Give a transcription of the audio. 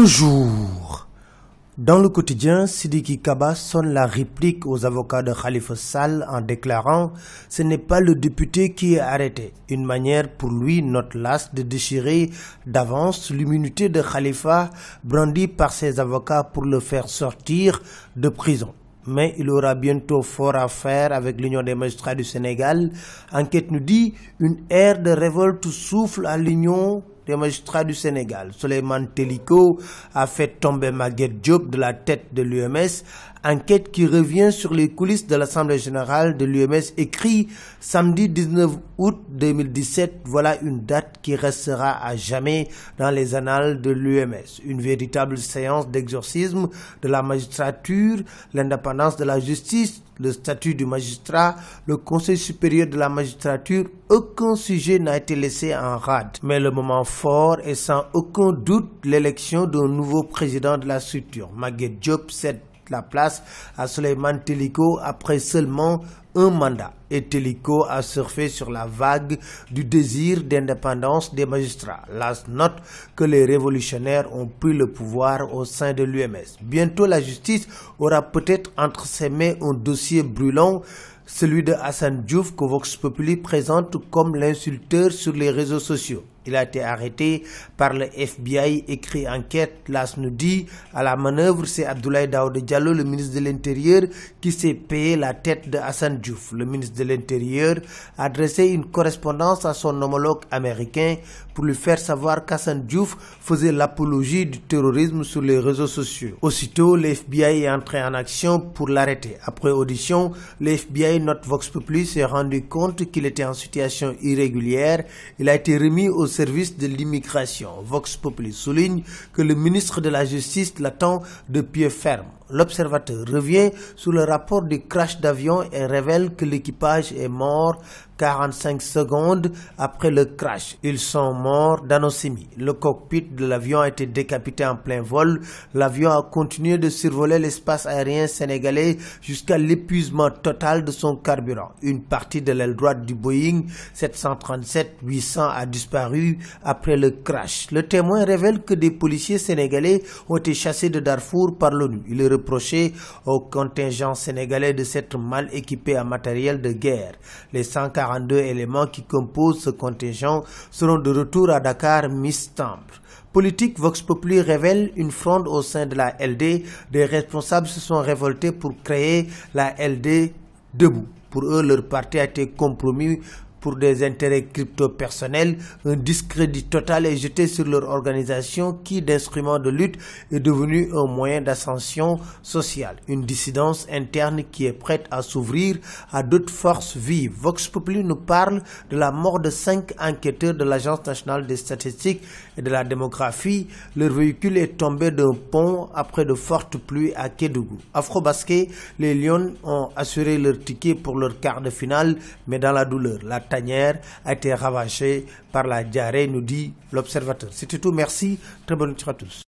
Bonjour. Dans le quotidien, Sidiki Kaba sonne la réplique aux avocats de Khalifa Sall en déclarant « Ce n'est pas le député qui est arrêté ». Une manière pour lui, note l'AS, de déchirer d'avance l'immunité de Khalifa brandie par ses avocats pour le faire sortir de prison. Mais il aura bientôt fort à faire avec l'Union des magistrats du Sénégal. Enquête nous dit une ère de révolte souffle à l'Union des magistrats du Sénégal. Souleymane Teliko a fait tomber Maguette Diop de la tête de l'UMS. Enquête qui revient sur les coulisses de l'Assemblée générale de l'UMS, écrit samedi 19 août 2017. Voilà une date qui restera à jamais dans les annales de l'UMS. Une véritable séance d'exorcisme de la magistrature, l'indépendance de la justice, le statut du magistrat, le Conseil supérieur de la magistrature. Aucun sujet n'a été laissé en rade. Mais le moment fort est sans aucun doute l'élection d'un nouveau président de la structure. Maguette Diop cède la place à Souleymane Teliko après seulement un mandat. Et Teliko a surfé sur la vague du désir d'indépendance des magistrats. L'AS note que les révolutionnaires ont pris le pouvoir au sein de l'UMS. Bientôt, la justice aura peut-être entre ses mains un dossier brûlant, celui de Assane Diouf que Vox Populi présente comme l'insulteur sur les réseaux sociaux. Il a été arrêté par le FBI, écrit enquête. L'AS nous dit, à la manœuvre, c'est Abdoulaye Daouda Diallo, le ministre de l'Intérieur, qui s'est payé la tête de Assane Diouf. Le ministre de l'Intérieur a adressé une correspondance à son homologue américain pour lui faire savoir qu'Assane Diouf faisait l'apologie du terrorisme sur les réseaux sociaux. Aussitôt, le FBI est entré en action pour l'arrêter. Après audition, le FBI, note Vox Populi, s'est rendu compte qu'il était en situation irrégulière. Il a été remis au service de l'immigration. Vox Populi souligne que le ministre de la Justice l'attend de pied ferme. L'Observateur revient sur le rapport du crash d'avion et révèle que l'équipage est mort 45 secondes après le crash. Ils sont morts d'anosmie. Le cockpit de l'avion a été décapité en plein vol. L'avion a continué de survoler l'espace aérien sénégalais jusqu'à l'épuisement total de son carburant. Une partie de l'aile droite du Boeing 737-800 a disparu après le crash. Le témoin révèle que des policiers sénégalais ont été chassés de Darfour par l'ONU. Il est reproché au contingent sénégalais de s'être mal équipé en matériel de guerre. Les 142 éléments qui composent ce contingent seront de retour à Dakar mi-septembre. Politique, Vox Populi révèle une fronde au sein de la LD. Des responsables se sont révoltés pour créer la LD debout. Pour eux, leur parti a été compromis pour des intérêts crypto-personnels. Un discrédit total est jeté sur leur organisation qui, d'instrument de lutte, est devenu un moyen d'ascension sociale. Une dissidence interne qui est prête à s'ouvrir à d'autres forces vives. Vox Populi nous parle de la mort de 5 enquêteurs de l'Agence nationale des statistiques et de la démographie. Leur véhicule est tombé d'un pont après de fortes pluies à Kédougou. Afro-Basket, les Lions ont assuré leur ticket pour leur quart de finale, mais dans la douleur. La tanière a été ravagée par la diarrhée, nous dit l'Observateur. C'était tout, merci, très bonne nuit à tous.